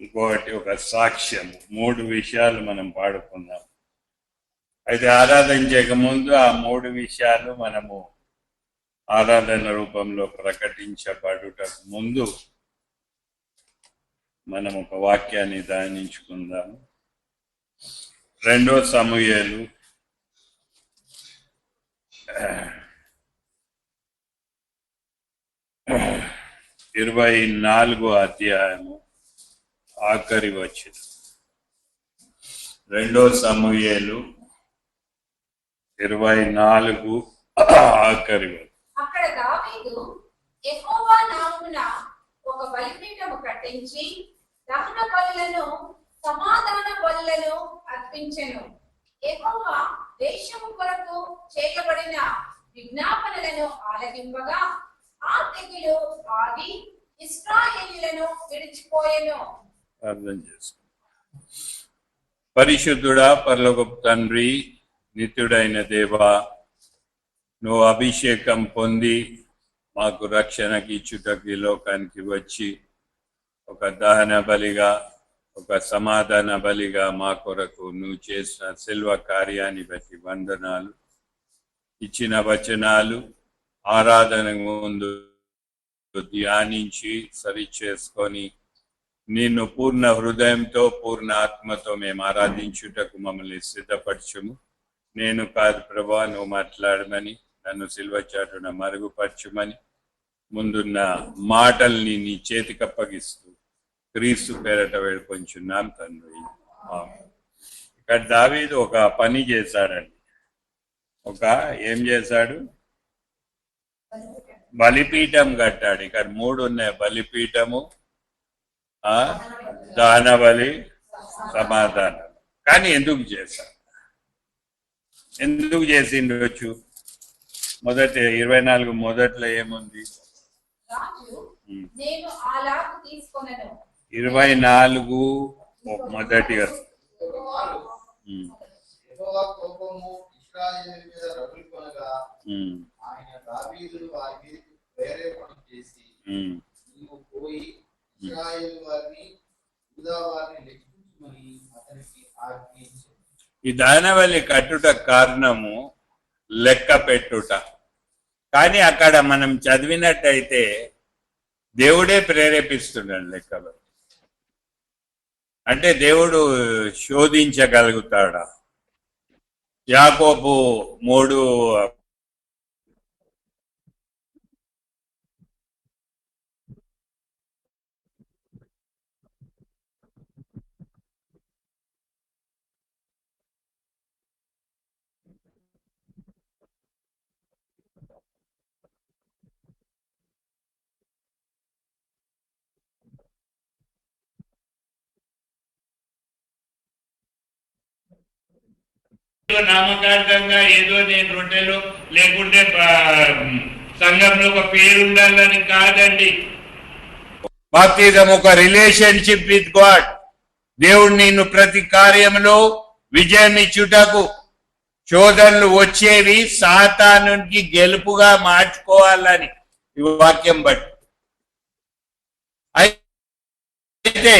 ఇంకొకటి ఒక సాక్ష్యం. 3 విషయాలు మనం పాడుకుందాం. అయితే ఆరాధించక ముందు ఆ 3 విషయాలు మనము ఆరాధన రూపంలో ప్రకటించబడుటకు ముందు మనం ఒక వాక్యాన్ని ధ్యానించుకుందాం. 2 సమూయేలు 24 అధ్యాయము ఆఖరి వచనం. 2 సమూయేలు 24 ఆఖరి వచనం. అక్కడ దావీదు యెహోవా నామమున ఒక బలిపీఠము కట్టించి దహన బలులను సమాధాన బలులను అర్పించెను. యెహోవా దేశము కొరకు చేయబడిన విజ్ఞాపనలను ఆలకింపగా ఆ తెగులు ఆగి ఇశ్రాయేలీయులను విడిచిపోయెను. అర్థం చేసుకో. పరిశుద్ధుడా, పరలోకపు తండ్రి, నిత్యుడైన దేవా, నువ్వు అభిషేకం పొంది మాకు రక్షణకి ఇచ్చుటకు ఈ లోకానికి వచ్చి ఒక దహన బలిగా, ఒక సమాధాన బలిగా మా కొరకు నువ్వు చేసిన శిల్వ కార్యాన్ని బట్టి వందనాలు. ఇచ్చిన వచనాలు ఆరాధన ముందు ధ్యానించి సరి చేసుకొని నిన్ను పూర్ణ హృదయంతో పూర్ణ ఆత్మతో మేము ఆరాధించుటకు మమ్మల్ని సిద్ధపరచుము. నేను కాదు ప్రభా, నువ్వు మాట్లాడమని, నన్ను సిల్వ చాటున మరుగుపరచుమని ముందున్న మాటల్ని నీ చేతికి అప్పగిస్తూ క్రీస్తు పేరట వేడుకొంచున్నాం తండ్రి. ఇక్కడ దావీదు ఒక పని చేశాడండి. ఏం చేశాడు? బలిపీఠం కట్టాడు. ఇక్కడ 3 ఉన్నాయి: బలిపీఠము, దహన బలి, సమాధానం. కానీ ఎందుకు చేశాడు? ఎందుకు చేసిండొచ్చు? 24 మొదట్లో ఏముంది? 24 మొదటిగా ఈ దహనబలి కట్టుట కారణము లెక్క పెట్టుట. కానీ అక్కడ మనం చదివినట్టయితే దేవుడే ప్రేరేపిస్తున్నాడు లెక్కబలి. అంటే దేవుడు శోధించగలుగుతాడా? యాకోబు 3 నామకార్థంగా ఏదో నేను రొట్టెలు లేకుంటే సంఘంలో ఒక పేరు ఉండాలని కాదండి. బాప్తిజం ఒక రిలేషన్షిప్ విత్ గాడ్. దేవుడు నిన్ను ప్రతి కార్యంలో విజయం ఇచ్చుటకు, శోధనలు వచ్చేవి సాతానునికి గెలుపుగా మార్చుకోవాలని ఈ వాక్యం బట్టి. అయితే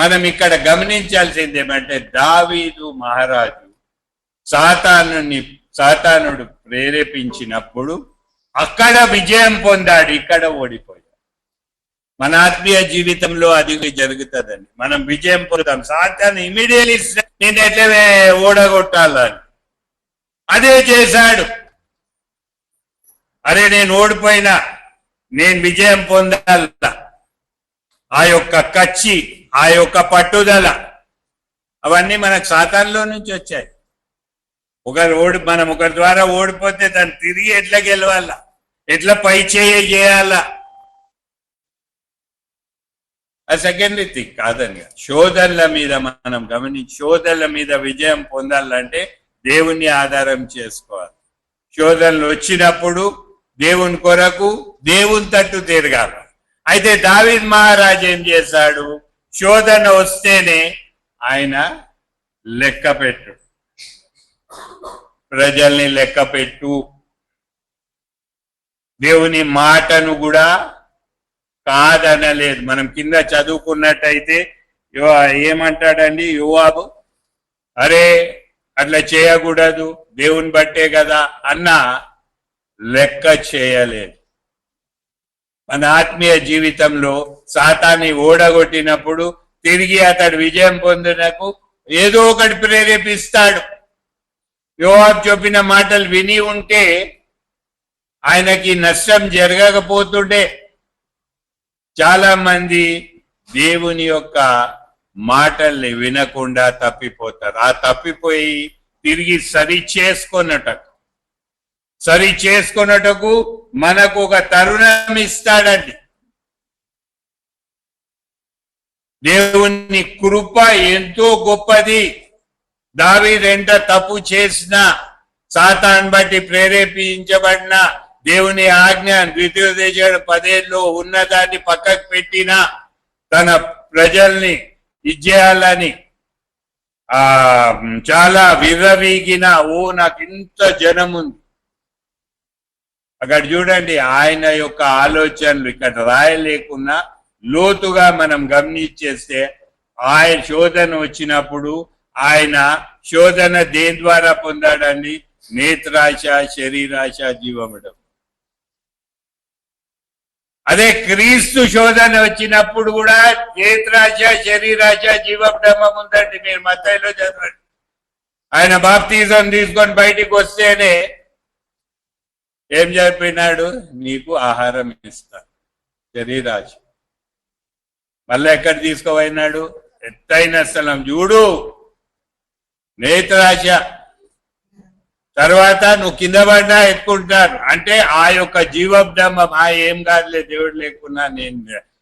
మనం ఇక్కడ గమనించాల్సింది ఏమంటే, దావీదు మహారాజు సాతానుడు ప్రేరేపించినప్పుడు అక్కడ విజయం పొందాడు, ఇక్కడ ఓడిపోయాడు. మన ఆత్మీయ జీవితంలో అది జరుగుతుందండి. మనం విజయం పొందుతాం. సాతాను ఇమీడియట్లీ నేను ఎట్లా ఓడగొట్టాలని అదే చేశాడు. అరే, నేను ఓడిపోయినా, నేను విజయం పొందాల, ఆ యొక్క కచ్చి, ఆ యొక్క పట్టుదల, అవన్నీ మనకు సాతానులో నుంచి వచ్చాయి. మనం ఒకరి ద్వారా ఓడిపోతే దాన్ని తిరిగి ఎట్లా గెలవాలా, ఎట్లా పై చేయాలా, అది సెకండరీ థింగ్ కాదని. శోధనల మీద మనం శోధనల మీద విజయం పొందాలంటే దేవుణ్ణి ఆధారం చేసుకోవాలి. శోధనలు వచ్చినప్పుడు దేవుని కొరకు దేవుని తట్టు తిరగాల. అయితే దావీదు మహారాజు ఏం చేశాడు? శోధన వస్తేనే ఆయన లెక్క పెట్టు, ప్రజల్ని లెక్క పెట్టు, దేవుని మాటను కూడా కాదనలేదు. మనం కింద చదువుకున్నట్టయితే ఏమంటాడండి యోవాబు, అరే అట్లా చేయకూడదు దేవుని బట్టే కదా అన్న లెక్క చేయలేదు. మన ఆత్మీయ జీవితంలో సాతాన్ని ఓడగొట్టినప్పుడు తిరిగి అతడు విజయం పొందినకు ఏదో ఒకటి ప్రేరేపిస్తాడు. యోవాబు చెప్పిన మాటలు విని ఉంటే ఆయనకి నష్టం జరగకపోతుండే. చాలా మంది దేవుని యొక్క మాటల్ని వినకుండా తప్పిపోతారు. ఆ తప్పిపోయి తిరిగి సరి చేసుకొనుటకు మనకు ఒక తరుణం ఇస్తాడండి. దేవుని కృప ఎంతో గొప్పది. దావీదు ఎంత తప్పు చేసినా, సాతాను బట్టి ప్రేరేపించబడిన దేవుని ఆజ్ఞ ద్వితీయోపదేశకాండం 10 ఉన్నదాన్ని పక్కకు పెట్టినా తన ప్రజల్ని ఇచ్చేయాలని చాలా విర్రవీగిన, నాకు ఇంత జనం ఉంది. అక్కడ చూడండి ఆయన యొక్క ఆలోచనలు ఇక్కడ రాయలేకున్నా లోతుగా మనం గమనించేస్తే ఆయన శోధన వచ్చినప్పుడు ఆయన శోధన దేని ద్వారా పొందాడండి? నేత్రాశ, శరీరాశ, జీవమడం. అదే క్రీస్తు శోధన వచ్చినప్పుడు కూడా నేత్రాశ, శరీరాశ, జీవబ్రహ్మం ఉందండి. మీరు మత్తయిలో చదవండి. ఆయన బాప్తిజం తీసుకొని బయటికి వస్తేనే ఏం చెప్పినాడు? నీకు ఆహారం ఇస్తా, శరీరాశ. మళ్ళీ ఎక్కడ తీసుకుపోయినాడు? ఎత్తైన స్థలం చూడు, నేత్రాశ. తర్వాత నువ్వు కింద పడినా ఎత్తుకుంటారు. అంటే ఆ యొక్క జీవబ్రహ్మం ఏం కాదులే దేవుడు లేకున్నా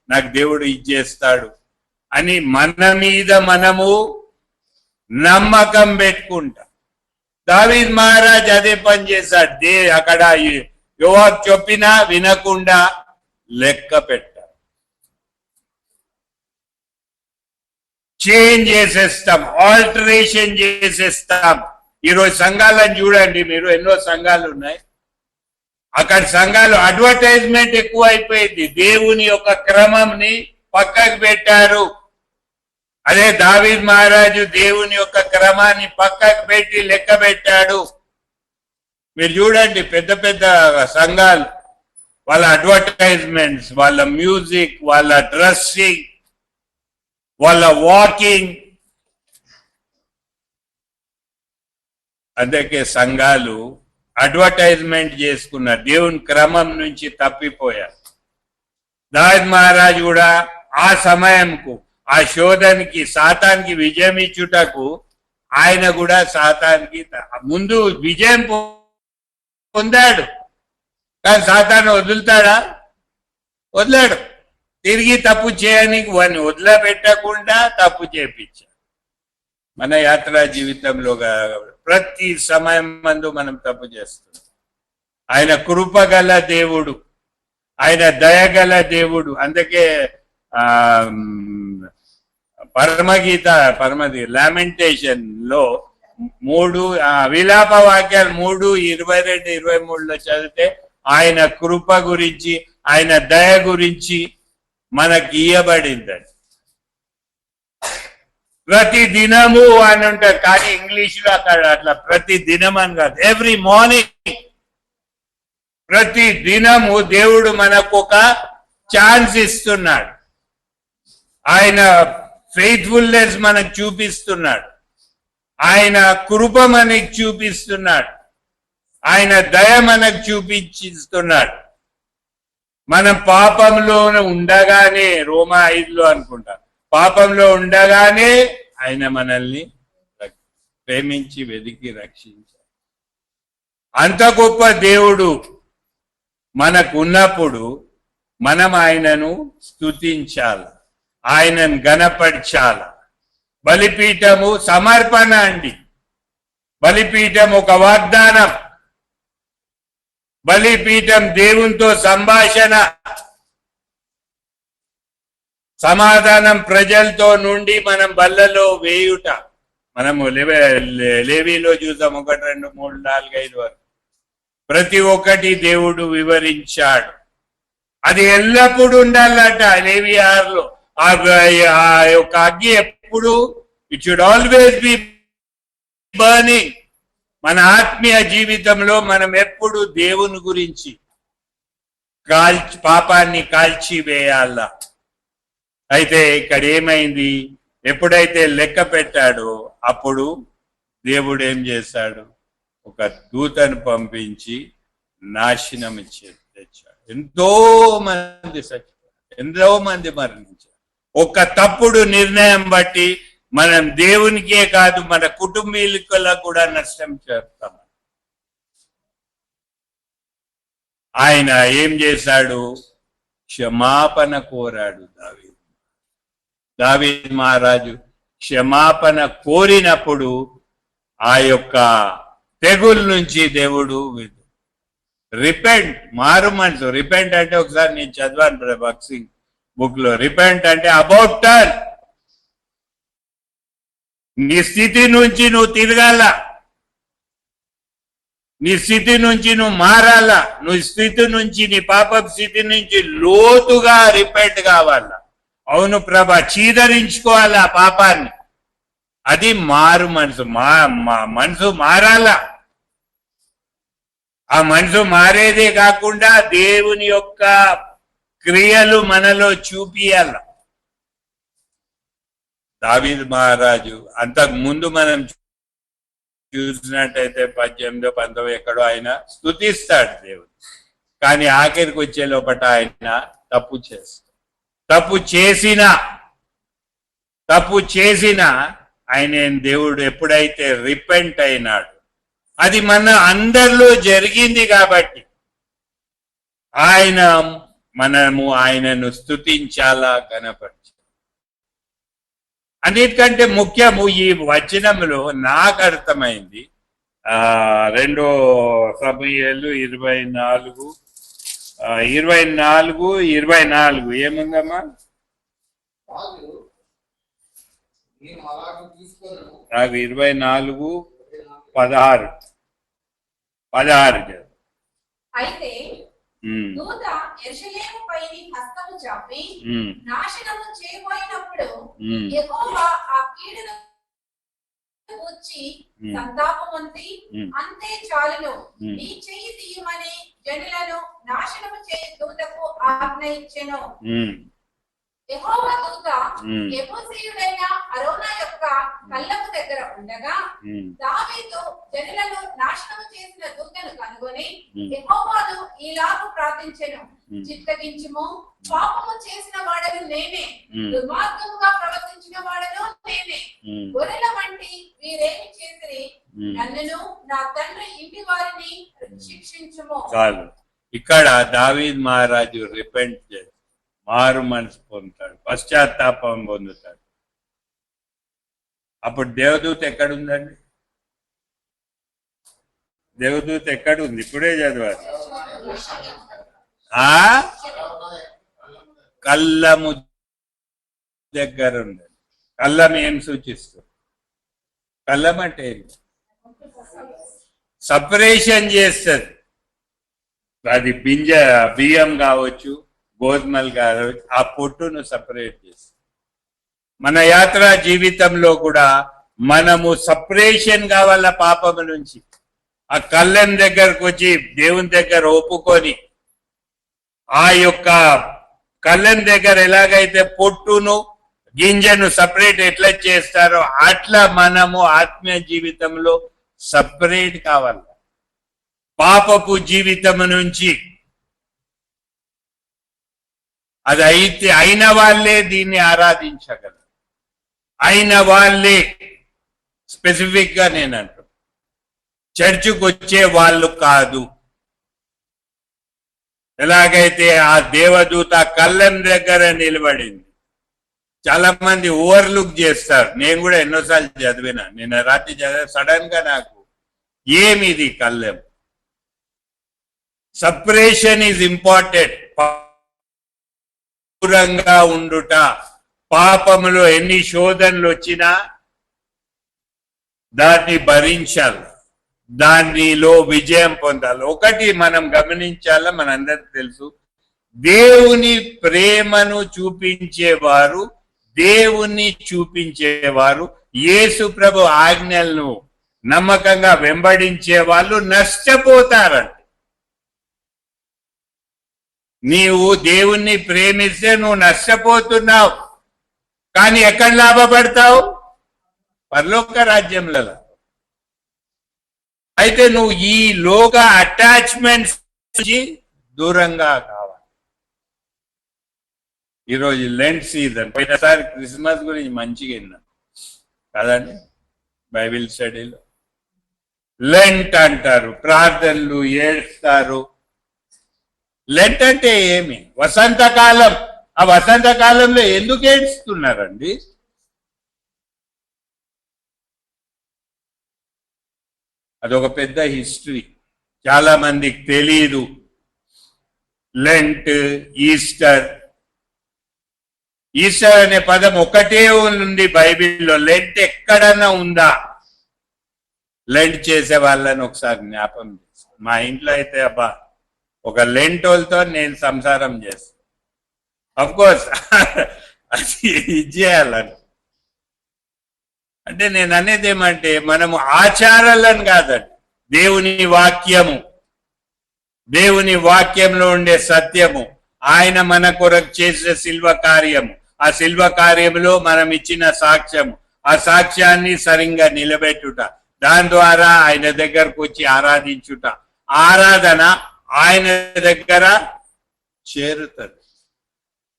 నాకు దేవుడు ఇచ్చేస్తాడు అని మన మీద మనము నమ్మకం పెట్టుకుంటాం. దావీద్ మహారాజ్ అదే పని చేశాడు. అక్కడ యోవాబు చెప్పినా వినకుండా లెక్క పెట్టారు. చేంజ్ చేసేస్తాం, ఆల్టరేషన్ చేసేస్తాం. ఈరోజు సంఘాలను చూడండి మీరు, ఎన్నో సంఘాలు ఉన్నాయి. అక్కడ సంఘాలు అడ్వర్టైజ్మెంట్ ఎక్కువ అయిపోయింది. దేవుని యొక్క క్రమంని పక్కకు పెట్టారు. అదే దావీద్ మహారాజు దేవుని యొక్క క్రమాన్ని పక్కకు పెట్టి లెక్క పెట్టాడు. మీరు చూడండి పెద్ద పెద్ద సంఘాలు, వాళ్ళ అడ్వర్టైజ్మెంట్స్, వాళ్ళ మ్యూజిక్, వాళ్ళ డ్రెస్సింగ్, వాళ్ళ వాకింగ్. అందుకే సంఘాలు అడ్వర్టైజ్మెంట్ చేసుకున్నారు, దేవుని క్రమం నుంచి తప్పిపోయారు. దావీద్ మహారాజు కూడా ఆ సమయంకు, ఆ శోధనకి, సాతానికి విజయం ఇచ్చుటకు ఆయన కూడా సాతానికి ముందు విజయం పొందాడు. కానీ సాతాను వదులుతాడా? వదిలాడు. తిరిగి తప్పు చేయడానికి వాడిని వదిలిపెట్టకుండా తప్పు చేపించాడు. మన యాత్రా జీవితంలో ప్రతి సమయం మందు మనం తప్పు చేస్తున్నాం. ఆయన కృపగల దేవుడు, ఆయన దయగల దేవుడు. అందుకే లామెంటేషన్ లో 3 విలాప వాక్యాలు 3:22-23 చదివితే ఆయన కృప గురించి, ఆయన దయ గురించి మనకి ఇయ్యబడిందండి. ప్రతి దినము అని ఉంటారు, కానీ ఇంగ్లీష్ లో అక్కడ అట్లా ప్రతి దినం అని కాదు, ఎవ్రీ మార్నింగ్. ప్రతి దినము దేవుడు మనకు ఒక ఛాన్స్ ఇస్తున్నాడు. ఆయన ఫెయిత్ఫుల్నెస్ మనకు చూపిస్తున్నాడు, ఆయన కృప మనకి చూపిస్తున్నాడు, ఆయన దయ మనకు చూపించిస్తున్నాడు. మనం పాపంలో ఉండగానే, రోమా 5 అనుకుంటా, పాపంలో ఉండగానే ఆయన మనల్ని ప్రేమించి వెదికి రక్షించాడు. అంత గొప్ప దేవుడు మనకు ఉన్నప్పుడు మనం ఆయనను స్తుతించాలి, ఆయనను గణపరచాలి. బలిపీఠము సమర్పణ అండి. బలిపీఠం ఒక వాగ్దానం. బలిపీఠం దేవునితో సంభాషణ, సమాధానం ప్రజలతో నుండి మనం బల్లలో వేయుట. మనము లేవీలో చూద్దాం 1, 2, 3, 4, 5 వరకు ప్రతి ఒక్కటి దేవుడు వివరించాడు. అది ఎల్లప్పుడూ ఉండాలట. లేవి 6లో ఆ యొక్క అగ్గి ఎప్పుడు it should always be burning. మన ఆత్మీయ జీవితంలో మనం ఎప్పుడు దేవుని గురించి పాపాన్ని కాల్చి వేయాల. అయితే ఇక్కడ ఏమైంది, ఎప్పుడైతే లెక్క పెట్టాడో అప్పుడు దేవుడు ఏం చేశాడు, ఒక దూతను పంపించి నాశనం తెచ్చాడు. ఎంతో మంది మరణించారు. ఒక తప్పుడు నిర్ణయం బట్టి మనం దేవునికే కాదు మన కుటుంబీకులకు కూడా నష్టం చేస్తాం. ఆయన ఏం చేశాడు, క్షమాపణ కోరాడు. దావీదు మహారాజు క్షమాపణ కోరినప్పుడు ఆ యొక్క తెగుల నుంచి దేవుడు రిపెంట్, మారు మనసు. రిపెంట్ అంటే ఒకసారి నేను చదివాను భగత్ సింగ్ బుక్ లో. రిపెంట్ అంటే అబౌట్ టర్న్. నీ స్థితి నుంచి నువ్వు తిరగాల, నీ స్థితి నుంచి నువ్వు మారాలా, నువ్వు స్థితి నుంచి నీ పాప స్థితి నుంచి లోతుగా రిపెంట్ కావాలా. అవును ప్రభా, చీదరించుకోవాలా పాపాన్ని. అది మారు మనసు. మనసు మారాలా. ఆ మనసు మారేదే కాకుండా దేవుని యొక్క క్రియలు మనలో చూపియాల. దావీదు మహారాజు అంతకు ముందు మనం చూసినట్టయితే 18, 19 ఎక్కడో ఆయన స్తుతిస్తాడు దేవుడు, కానీ ఆఖరికి వచ్చే లోపల ఆయన తప్పు చేస్తాడు. తప్పు చేసిన ఆయన దేవుడు ఎప్పుడైతే రిపెంట్ అయినాడు, అది మన అందరిలో జరిగింది కాబట్టి మనము ఆయనను స్తుతించాలా, కనపరచాలి. అన్నిటికంటే ముఖ్యము ఈ వచనంలో నాకు అర్థమైంది 2 సమూయేలు 24 ఏముందమ్మా? నాకు 24:16 అయితే దూత యెరూషలేము పైని హస్తము చాపి నాశనము చేయబోయినప్పుడు యెహోవా ఆ కీడును గూర్చి సంతాపమొంది, అంతే చాలును, నీ చెయ్యి తీయమని జనులను నాశనము చేయ దూతకు ఆజ్ఞ ఇచ్చెను. యెహోవా దూత యెబూసీయుడైన అరోనా యొక్క కళ్ళము దగ్గర ఉండగా దావీదు జనులను నాశనము చేసిన దూతను కనుగొని యెహోవాను ఈలాగు ప్రార్థించెను, చిత్తగించుము, పాపము చేసిన వాడను నేనే, దుర్మార్గముగా ప్రవర్తించిన వాడను నేనే. గొర్రెల వంటి వీరేమి చేసిరి, నన్నును నా తండ్రి ఇంటి వారిని శిక్షించుము. ఇక్కడ దావీదు మహారాజు రిపెంట్ చేసి మారు మనసు పొందుతాడు, పశ్చాత్తాపం పొందుతాడు. అప్పుడు దేవదూత ఎక్కడుందండి? దేవదూత ఎక్కడుంది? ఇప్పుడే చదివారు. కళ్ళము దగ్గర ఉంది. కళ్ళం ఏం సూచిస్తుంది? కళ్ళం అంటే సపరేషన్ చేస్తుంది. అది బియ్యం కావచ్చు, గోధుమలు కావచ్చు, ఆ పొట్టును సపరేట్ చేస్తుంది. మన యాత్రా జీవితంలో కూడా మనము సపరేషన్ కావాల పాపము నుంచి. ఆ కళ్ళం దగ్గరకు వచ్చి దేవుని దగ్గర ఒప్పుకొని, ఆ యొక్క కళ్ళం దగ్గర ఎలాగైతే పొట్టును గింజను సపరేట్ ఎట్లా చేస్తారో అట్లా మనము ఆత్మీయ జీవితంలో సపరేట్ కావాలి. పాపపు జీవితం నుంచి అది అయిన వాళ్ళే దీన్ని ఆరాధించగలరు. అయిన వాళ్ళే స్పెసిఫిక్ గా నేను అంటాను, చర్చికి వచ్చే వాళ్ళు కాదు. ఎలాగైతే ఆ దేవదూత కళ్ళం దగ్గర నిలబడింది, చాలా మంది ఓవర్లుక్ చేస్తారు. నేను కూడా ఎన్నోసార్లు చదివినా, నేను రాత్రి చదివా, సడన్ గా నాకు ఏమిది కళ్ళెం. Separation is important. దూరంగా ఉండుట, పాపములో ఎన్ని శోధనలు వచ్చినా దాన్ని భరించాలి, దానిలో విజయం పొందాలి. ఒకటి మనం గమనించాలా, మనందరికి తెలుసు, దేవుని ప్రేమను చూపించేవారు, దేవుణ్ణి చూపించేవారు, యేసు ప్రభు ఆజ్ఞలను నమ్మకంగా వెంబడించే వాళ్ళు నష్టపోతారంట. నీవు దేవుణ్ణి ప్రేమిస్తే నువ్వు నష్టపోతున్నావు, కానీ ఎక్కడ లాభపడతావు? పరలోక రాజ్యంలో. అయితే నువ్వు ఈ లోక అటాచ్మెంట్స్ నుంచి దూరంగా కావాలి. ఈరోజు లెంట్ సీజన్, పోయినసారి క్రిస్మస్ గురించి మంచిగా విన్నాం కదండి బైబిల్ స్టడీలో. లెంట్ అంటారు, ప్రార్థనలు, ఏడుస్తారు. లెంట్ అంటే ఏమి? వసంతకాలం. ఆ వసంతకాలంలో ఎందుకు ఏడుస్తున్నారండి? అదొక పెద్ద హిస్టరీ, చాలా మందికి తెలియదు. Lent, Easter. ఈస్టర్ అనే పదం ఒకటే ఉంది బైబిల్లో. లెంట్ ఎక్కడన్నా ఉందా? లెంట్ చేసే వాళ్ళని ఒకసారి జ్ఞాపకం చేస్తాను. మా ఇంట్లో అయితే అబ్బా ఒక లెంటోల్తో నేను సంసారం చేస్తాను. అఫ్ కోర్స్ అది చేయాలని. అంటే నేను అనేది ఏమంటే, మనము ఆచారాలను కాదండి, దేవుని వాక్యము, దేవుని వాక్యంలో ఉండే సత్యము, ఆయన మన కొరకు చేసే శిల్వ కార్యము, ఆ శిల్వ కార్యములో మనం ఇచ్చిన సాక్ష్యము, ఆ సాక్ష్యాన్ని సరిగ్గా నిలబెట్టుట, దాని ద్వారా ఆయన దగ్గరకు వచ్చి ఆరాధించుట. ఆరాధన ఆయన దగ్గర చేరుతుంది.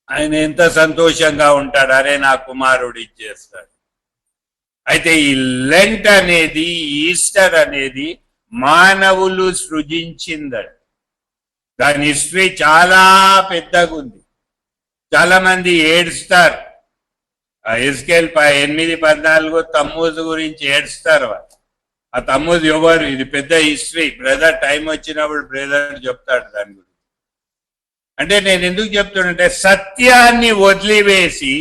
ఆయన ఎంత సంతోషంగా ఉంటాడు, అరే నా కుమారుడు ఇచ్చేస్తాడు. అయితే ఈ లెంట్ అనేది, ఈస్టర్ అనేది మానవులు సృజించిందండి. దాని హిస్టరీ చాలా పెద్దగా ఉంది. చాలా మంది ఏడుస్తారు. ఎస్కేల్ 8:14 తమ్మూజు గురించి ఏడుస్తారు. ఆ తమ్మూజు ఎవరు? ఇది పెద్ద హిస్టరీ. బ్రదర్ టైం వచ్చినప్పుడు బ్రదర్ చెప్తాడు దాని గురించి. అంటే నేను ఎందుకు చెప్తానంటే, సత్యాన్ని వదిలివేసి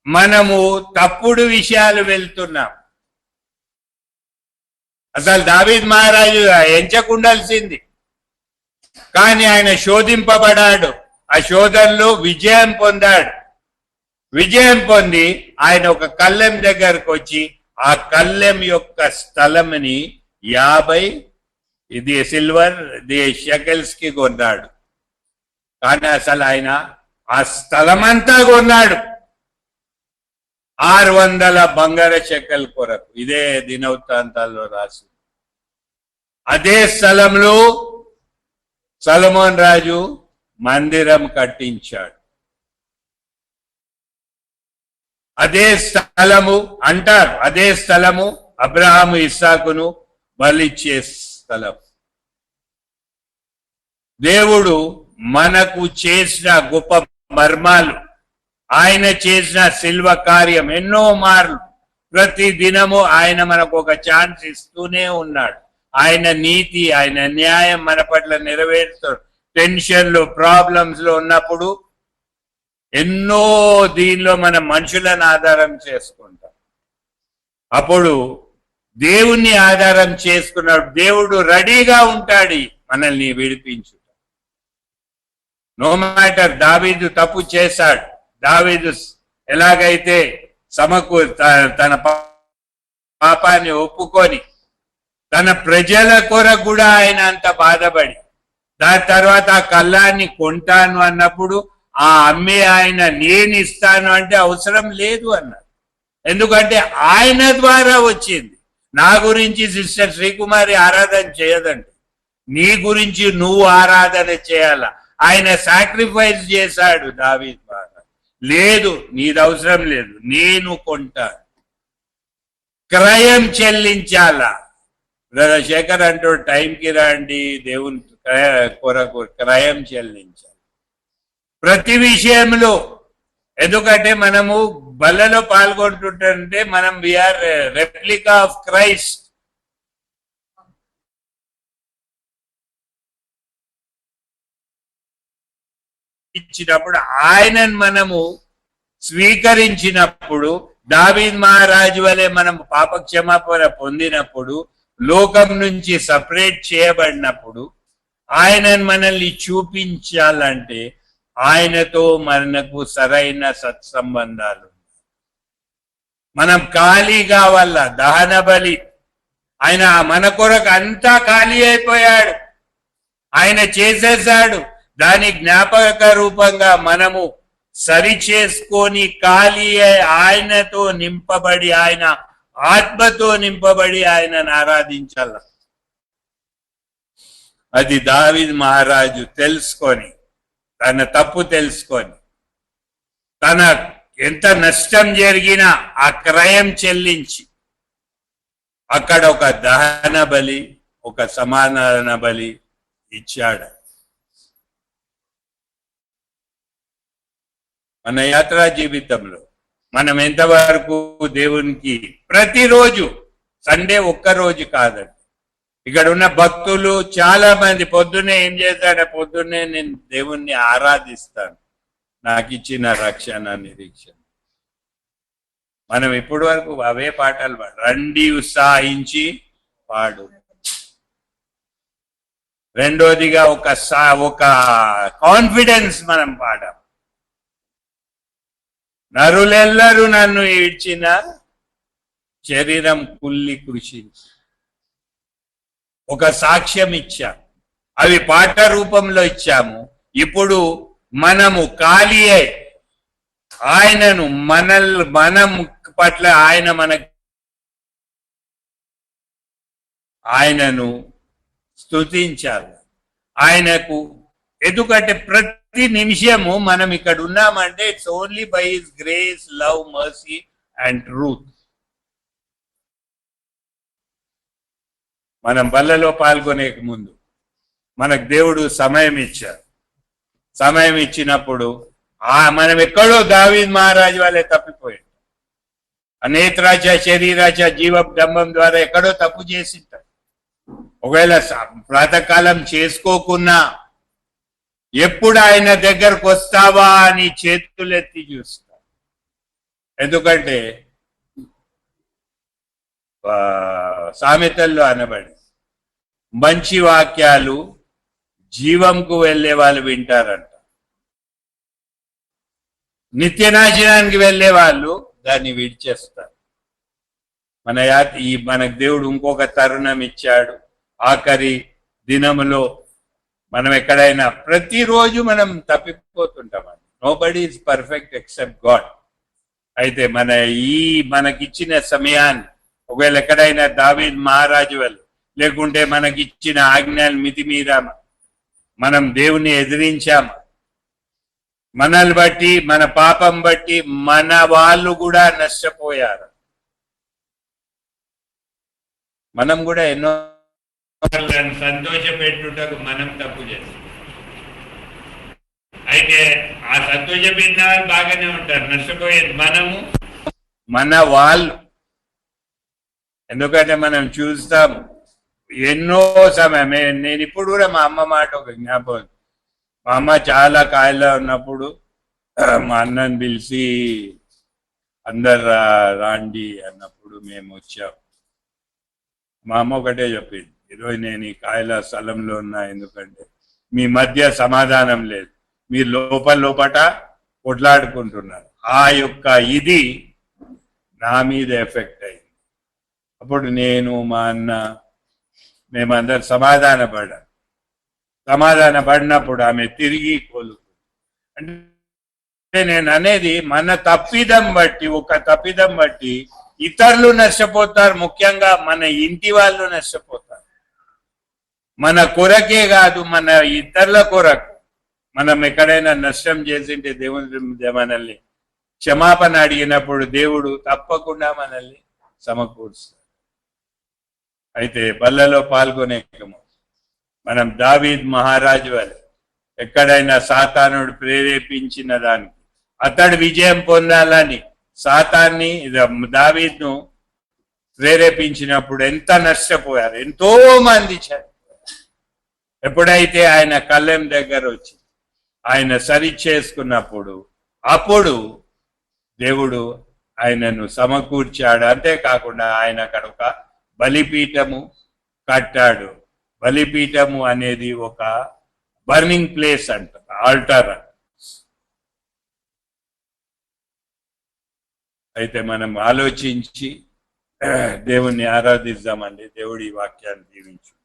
మనము తప్పుడు విషయాలు వెళ్తున్నాం. అసలు దావీద్ మహారాజు ఎంచకుండాల్సింది, కానీ ఆయన శోధింపబడాడు. ఆ శోధనలో విజయం పొందాడు. విజయం పొంది ఆయన ఒక కళ్ళెం దగ్గరకు వచ్చి ఆ కళ్ళెం యొక్క స్థలంని 50 సిల్వర్ షెకెల్స్ కి కొన్నాడు. కానీ అసలు ఆయన ఆ స్థలమంతా కొన్నాడు 600 బంగారు షెకెల్ కొరకు. ఇదే దినవృత్తాంతాల్లో రాసి. అదే స్థలంలో సొలొమోన్ రాజు మందిరం కట్టించాడు. అదే స్థలము అంటారు, అదే స్థలము అబ్రహాము ఇస్సాకును బలిచ్చే స్థలం. దేవుడు మనకు చేసిన గొప్ప మర్మాలు, ఆయన చేసిన శిల్వ కార్యం ఎన్నో మార్లు, ప్రతి దినము ఆయన మనకు ఒక ఛాన్స్ ఇస్తూనే ఉన్నాడు. ఆయన నీతి, ఆయన న్యాయం మన పట్ల నెరవేరుతాడు. టెన్షన్లు, ప్రాబ్లమ్స్ లో ఉన్నప్పుడు ఎన్నో దీనిలో మనం మనుషులను ఆధారం చేసుకుంటాం. అప్పుడు దేవుణ్ణి ఆధారం చేసుకున్నాడు. దేవుడు రెడీగా ఉంటాడు మనల్ని విడిపించుట. నో మ్యాటర్, దావీదు తప్పు చేశాడు. దావీదు ఎలాగైతే తన పాపాన్ని ఒప్పుకొని తన ప్రజల కొరకు కూడా ఆయన అంత బాధపడి, దాని తర్వాత ఆ కళ్ళాన్ని కొంటాను అన్నప్పుడు ఆ అమ్మే ఆయన నేను ఇస్తాను అంటే అవసరం లేదు అన్నారు. ఎందుకంటే ఆయన ద్వారా వచ్చింది. నా గురించి సిస్టర్ శ్రీకుమారి ఆరాధన చేయదండి, నీ గురించి నువ్వు ఆరాధన చేయాల. ఆయన సాక్రిఫైస్ చేశాడు దావీదు ద్వారా. లేదు, నీది అవసరం లేదు, నేను కొంటాను. క్రయం చెల్లించాలా. బ్రదర్ శేఖర్ అంటూ టైంకి రండి, దేవుని కొరకు క్రయం చెల్లించాలి ప్రతి విషయంలో. ఎందుకంటే మనము బలలో పాల్గొంటుంటే మనం వీఆర్ రెప్లికా ఆఫ్ క్రైస్ట్. ఇచ్చినప్పుడు ఆయనను మనము స్వీకరించినప్పుడు, దావీద్ మహారాజు వలె మనం పాప క్షమాపణ పొందినప్పుడు, లోకం నుంచి సపరేట్ చేయబడినప్పుడు, ఆయనను మనల్ని చూపించాలంటే ఆయనతో మనకు సరైన సత్సంబంధాలు. మనం ఖాళీ కావాల. దహన బలి ఆయన మన కొరకు అంతా ఖాళీ అయిపోయాడు, ఆయన చేసేశాడు. దాని జ్ఞాపక రూపంగా మనము సరి చేసుకొని ఖాళీ ఆయనతో నింపబడి, ఆయన ఆత్మతో నింపబడి ఆయనను ఆరాధించాల. అది దావీదు మహారాజు తెలుసుకొని, తన తప్పు తెలుసుకొని, తన ఎంత నష్టం జరిగినా ఆ క్రయం చెల్లించి అక్కడ ఒక దహన బలి, ఒక సమాధాన బలి ఇచ్చాడు. మన యాత్రా జీవితంలో మనం ఎంతవరకు దేవునికి ప్రతిరోజు, సండే ఒక్కరోజు కాదండి. ఇక్కడ ఉన్న భక్తులు చాలా మంది పొద్దున్నే ఏం చేస్తాడు, పొద్దున్నే నేను దేవుణ్ణి ఆరాధిస్తాను, నాకు ఇచ్చిన రక్షణ నిరీక్షణ. మనం ఇప్పటి వరకు అవే పాటలు రండి ఉత్సాహించి పాడు. రెండోదిగా ఒక కాన్ఫిడెన్స్ మనం పాడాం. నరులెల్లరూ నన్ను ఈడ్చిన శరీరం కుల్లి కృషించి ఒక సాక్ష్యం ఇచ్చాం. అవి పాట రూపంలో ఇచ్చాము. ఇప్పుడు మనము ఖాళీ అయి ఆయనను మనం పట్ల ఆయనను స్తుతించాలి. ఆయనకు ఎందుకంటే ప్రతి నిమిషము మనం ఇక్కడ ఉన్నామంటే it's only by his grace, love, mercy and truth. మనం బల్లలో పాల్గొనే ముందు మనకు దేవుడు సమయం ఇచ్చారు. సమయం ఇచ్చినప్పుడు మనం ఎక్కడో దావీదు మహారాజు వాళ్ళే తప్పిపోయాడు. నేత్రాచ, శరీరాచ, జీవడంబం ద్వారా ఎక్కడో తప్పు చేసింటారు. ఒకవేళ ప్రాతకాలం చేసుకోకున్నా ఎప్పుడు ఆయన దగ్గరకు వస్తావా అని చేతులెత్తి చూస్తారు. ఎందుకంటే సామెతల్లో అనబడి మంచి వాక్యాలు జీవంకు వెళ్ళే వాళ్ళు వింటారంట, నిత్యనాశనానికి వెళ్ళే వాళ్ళు దాన్ని విడిచేస్తారు. మనకు దేవుడు ఇంకొక తరుణం ఇచ్చాడు. ఆఖరి దినములో మనం ఎక్కడైనా ప్రతిరోజు మనం తప్పిపోతుంటామండి. Nobody is perfect except God. అయితే మనకిచ్చిన సమయాన్ని ఒకవేళ ఎక్కడైనా దావీదు మహారాజు వాళ్ళు లేకుంటే మనకిచ్చిన ఆజ్ఞలు మితిమీరామా, మనం దేవుని ఎదిరించామా, మనల్ని బట్టి, మన పాపం బట్టి మన వాళ్ళు కూడా నష్టపోయారు. మనం కూడా ఎన్నో సంతోషపెట్టుటకు మనం తప్పు చేస్తాం. అయితే ఆ సంతోషపెట్టిన వాళ్ళు బాగానే ఉంటారు, నష్టపోయేది మనము, మన వాళ్ళు. ఎందుకంటే మనం చూస్తాం ఎన్నో సమయం. నేను ఇప్పుడు కూడా మా అమ్మ మాట ఒక జ్ఞాపకం. మా అమ్మ చాలా కాయలో ఉన్నప్పుడు మా అన్నని పిలిచి అందరు రాండి అన్నప్పుడు మేము వచ్చాం. మా అమ్మ ఒకటే చెప్పింది, ఈరోజు నేను ఈ కాయల స్థలంలో ఉన్నా ఎందుకంటే మీ మధ్య సమాధానం లేదు, మీరు లోపట కొట్లాడుకుంటున్నారు. ఆ యొక్క ఇది నా మీద ఎఫెక్ట్ అయింది. అప్పుడు నేను, మా అన్న, మేమందరు సమాధాన పడినప్పుడు ఆమె తిరిగి కోలుకుంది. అంటే నేను అనేది మన తప్పిదం బట్టి, ఒక తప్పిదం బట్టి ఇతరులు నష్టపోతారు. ముఖ్యంగా మన ఇంటి వాళ్ళు నష్టపోతారు. మన కొరకే కాదు, మన ఇతరుల కొరకు మనం ఎక్కడైనా నష్టం చేసింటే దేవుని మనల్ని క్షమాపణ అడిగినప్పుడు దేవుడు తప్పకుండా మనల్ని సమకూరుస్తాడు. అయితే బల్లలో పాల్గొనేకము మనం దావీదు మహారాజు వలె ఎక్కడైనా సాతానుడు ప్రేరేపించిన దానికి అతడు విజయం పొందాలని సాతాన్ని, దావీదును ప్రేరేపించినప్పుడు ఎంత నష్టపోయారు, ఎంతో మంది చనిపోయారు. ఎప్పుడైతే ఆయన కళ్ళెం దగ్గర వచ్చి ఆయన సరి చేసుకున్నప్పుడు అప్పుడు దేవుడు ఆయనను సమకూర్చాడు. అంతేకాకుండా ఆయన అక్కడ ఒక బలిపీఠము కట్టాడు. బలిపీఠము అనేది ఒక బర్నింగ్ ప్లేస్ అంటారు, ఆల్టర్. అయితే మనం ఆలోచించి దేవుణ్ణి ఆరాధిద్దామండి. దేవుడి వాక్యాన్ని దీవించు.